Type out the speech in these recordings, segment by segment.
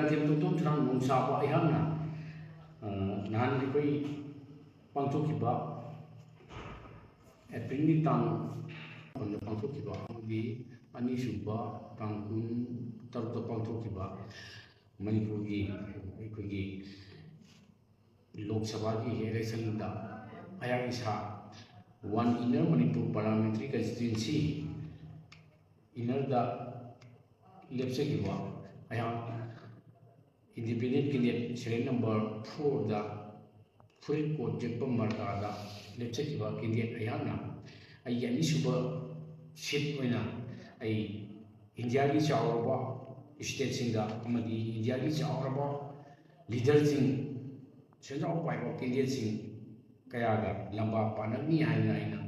ꯇꯦꯝ ꯇꯣꯝ ꯊꯨꯔꯥꯡ ꯅꯣꯡꯁꯥꯕ ꯑꯩꯍꯥꯛꯅ ꯅꯍꯥꯟ ꯑꯩꯈꯣꯏ ꯄꯥꯡꯊꯣꯛꯈꯤꯕ ꯑꯦꯄ꯭ꯔꯤꯜꯒꯤ ꯇꯥꯡ ꯄꯥꯡꯊꯣꯛꯈꯤꯕ ꯑꯃꯗꯤ ꯑꯅꯤꯁꯨꯕ ꯇꯥꯡ 13ꯗ ꯄꯥꯡꯊꯣꯛꯈꯤꯕ ꯃꯅꯤꯄꯨꯔꯒꯤ ꯑꯩꯈꯣꯏꯒꯤ ꯂꯣꯛ ꯁꯚꯥꯒꯤ ꯏꯂꯦꯛꯁꯟꯗ ꯑꯩꯍꯥꯛ ꯏꯁꯥ one inner Manipur parliamentary constituency ꯏꯟꯅꯔꯗ ꯂꯦꯞꯆꯈꯤꯕ ꯑꯩꯍꯥꯛ इंडिपेंडेंट कैंडिडेट सीरियल नंबर 4 दा फुल कोट जेपम मरकादा लेप्चकिबा कैंडिडेट अयाना आई अनिसुबा सीट ओइना आई इंडिया की चावरबा स्टेट सिंगा अमदी इंडिया की चावरबा लीडर सिंग सेंट्रल पाइबा कैंडिडेट सिंग कयागा लंबा पानगनी हाइना आइना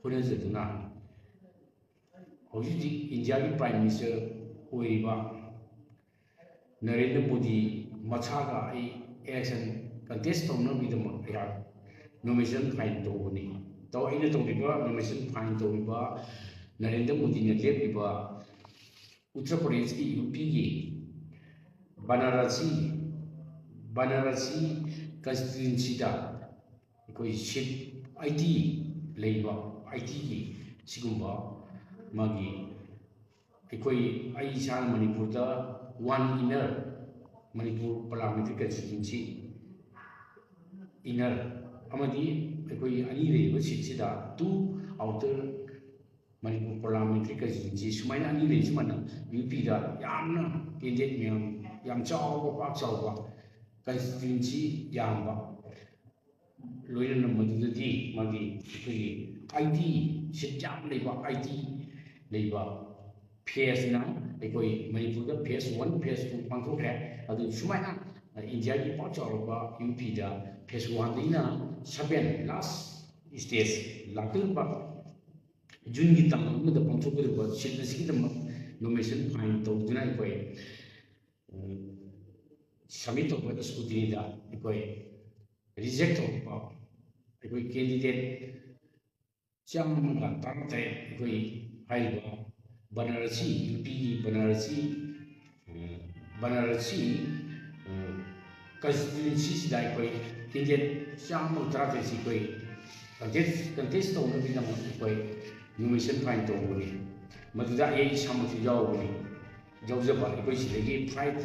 हुनजदुना हौजी इंडिया की प्राइम मिनिस्टर ओइबा नरेंद्र मोदी मचागा इलेक्शन कंटेस्ट तौनबीदम नोमिनेशन फाइन तौबनी तौ अगर तौरीबा नोमिनेशन फाइन तौरीबा नरेंद्र मोदी ने लेपीबा उत्तर प्रदेश की यूपी की बनारसी कंस्टिट्यूंसी कोई सीट 80 लेबा 80 की सिगुंबा मागी कोई सान Manipur one inner Manipur parliamentary constituency inner अखोई अनी लेब seat 2 outer Manipur parliamentary constituency सुमाइना अनी ले सुमाना यूपी दा यामना कैंडिडेट मैम याम चावबा पाक चावबा कंस्टिट्यूंसी यामबा लोइना मदुदि मागी अखोई आईटी सीट याम लेबा आईटी लेबा फेस ना अखोई मणिपुर फेस 1 फेस 2 पांथोखरे अदु सुमाइना इंडिया की पाक चावबा यूपी दा फेस 1 दिना 7 लास्ट स्टेज लातुबा जून की तंग अमदा पांथोखबा सीट असिगिदम नोमिनेशन फाइन तौदुना अखोई सबमिट तौबा स्कूटनी दा अखोई रिजेक्ट तौबा अखोई कैंडिडेट चामगा तारते अखोई हाइबा बनारसी यूपी बनारसी कंस्टिट्यूंसी कोई कैंडिडेट चाम तरह से कोई कंटेस्ट तौनबीदम कोई नोमिनेशन फाइन तौबनी मदुदा ए सामथि यावबनी यावजबा अखोई सिदगी फ्लाइट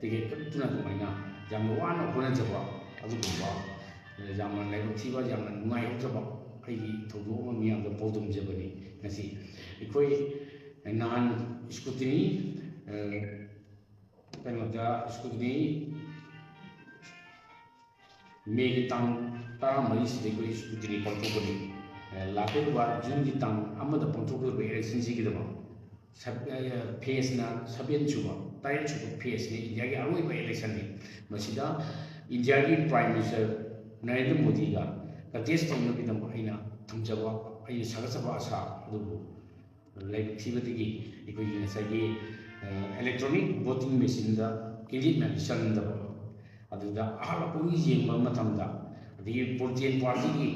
टिकेट कटुना दुमाइना याम वाना होनजबा अदुगुबा यामना लाइबथिबा यामना नुंगाइहौजबा अइगी थौदोक मियामदा पौदुमजबनी ngasi अखोई नान स्कूटनी स्कूटनी मे की तंग 13 से स्कूटनी पांथोखबनी लाखोबा जून की तंग पांथोखबा इलेक्शन से फेस 7 सुबा 8 सुबा फेस ने इंडिया की अरोइबा इलेक्शन ने इंडिया की प्राइम मिनिस्टर नरेंद्र मोदी का कंटेस्ट तौनबीदम अइना थमजबा अइ सगसबा आशा लाइबथिबदगी अखोई नसागी इलेक्ट्रॉनिक वोटिंग मशीन दा कैंडिडेट मैम चंदबा अदुदा अहालपुगी जेंबा मतमदा अदगी पोलिटिकल पार्टी की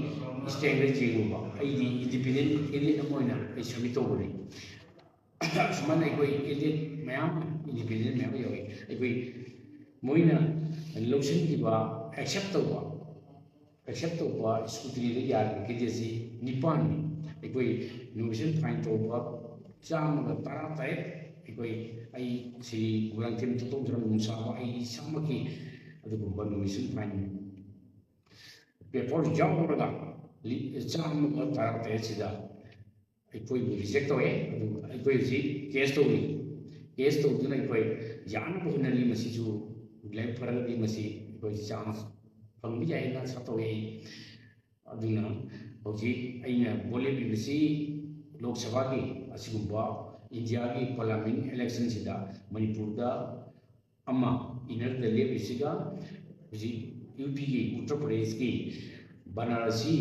स्टैंड जेंबा अइदी इंडिपेंडेंट कैंडिडेट अमोइना अइ सबमिट तौबनी सुमान अखोई कैंडिडेट मैम इंडिपेंडेंट मैम यावी अखोई मोइना लौसनगिबा एक्सेप्ट तौबा स्कूटनी दा यार कैंडिडेट जी 9 अखोई नोमिनेशन फाइन तौबा चामगा तरातै अखोई आई श्री गुरांथेम तोमजरम नुसाबा आई सामकी अदुगुबा नोमिनेशन फाइन पेपर यावरगा चामगा तरातै सिदा अखोई रिजेक्ट तौए अदु अखोई जी केस तौदुना अखोई यान होनली मसिजु लाइफ फरगदी मसि अखोई चांस फंगबि याइना सतौए अदुना हौजी अइना बोलेबिबसी लोक सभा की असिगुंबा इंडिया की पार्लियामेंट इलेक्शन सिदा मणिपुर दा अमा इनर द लेबिसिगा हौजी यूपी की उत्तर प्रदेश की बनारसी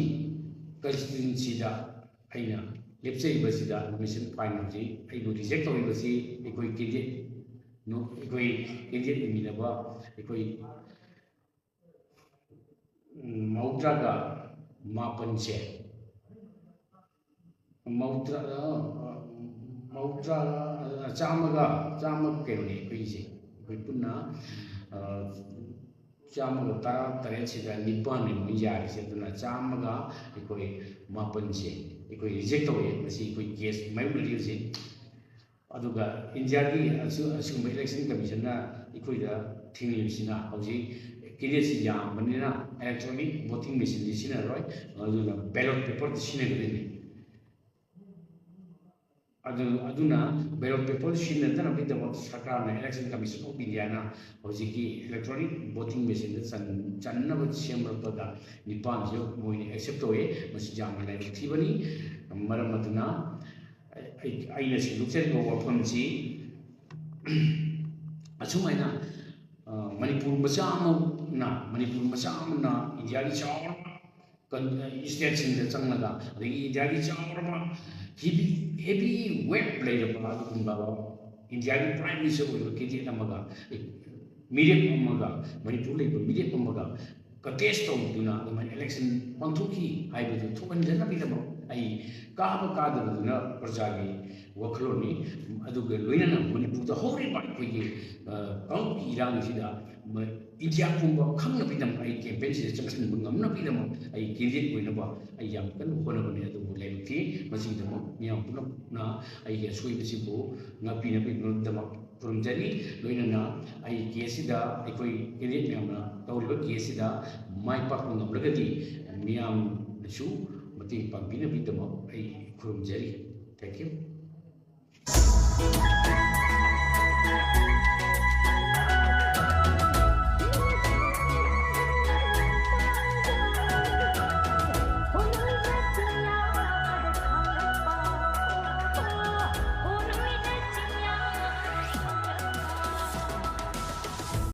कंस्टिट्यूंसी दा अइना लेप्चैबसिदा नोमिनेशन फाइन हौजी अइबु रिजेक्ट तौइबसी अखोई कैंडिडेट मिनबा अखोई मौद्रागा मापन से मौद्रा चामग कहीं अखोई पुन्ना चामगा तारा तरे सिदा निपान ने मोइ यार से दुना चामगा इकोई मापन से इकोई रिजेक्ट होए मसी इकोई केस माइबुली से अदुगा इंडिया की असु इलेक्शन कमीशन ना इकोई दा थिंगलिसिना हौजी किनेसी यामबनिना इलेक्ट्रॉनिक वोटिंग मशीन दिसिना रोय अदुना बैलेट पेपर दिसिना गदिनि अदुना बैलेट पेपर दिसिना तना बिदम सरकार ना इलेक्शन कमीशन ऑफ इंडिया ना हौजी की इलेक्ट्रॉनिक वोटिंग मशीन द चन्नब सेमरपदा निपान जो मोइने एक्सेप्ट होए मसी जाम लाइव थिबनी मरम अदुना अइना से लुक्चरिबो वफमसी असुमाइना मणिपुर मचामना इंडिया की चावरबा स्टेट सिंह चंगलगा इंडिया की चावरबा हेवी वेट लेरबा इंडिया की प्राइम मिनिस्टर ओइबा केजे नमगा मीडियम अमगा मणिपुर लेबा मीडियम अमगा कटेस्ट तौदुना इलेक्शन पांथोकी हाइबदु थोहनजना बिदमो आई काब कादबदुना प्रजागी वखलोनी अदुगे लोइनना मणिपुर होरिबा कोइगे काउंटी इरांगसिदा इंडिया पुंबा खंगना बिदम आई कैंपेन से चंगसन मंगमना बिदम आई केंद्रीय कोइनबा आई याम कन होनबने अदु लेबथि मसिदम मियाम पुना ना आई के सोइबसिबो ngapi बिदम पुरमजरी लोइनना आई केसिदा एकोइ केंद्रीय मियामना तौरिबा केसिदा माइ पाकन ngमलगदि मियाम नसु मतिंग पांबिना बिदम आई खुरमजरी थैंक यू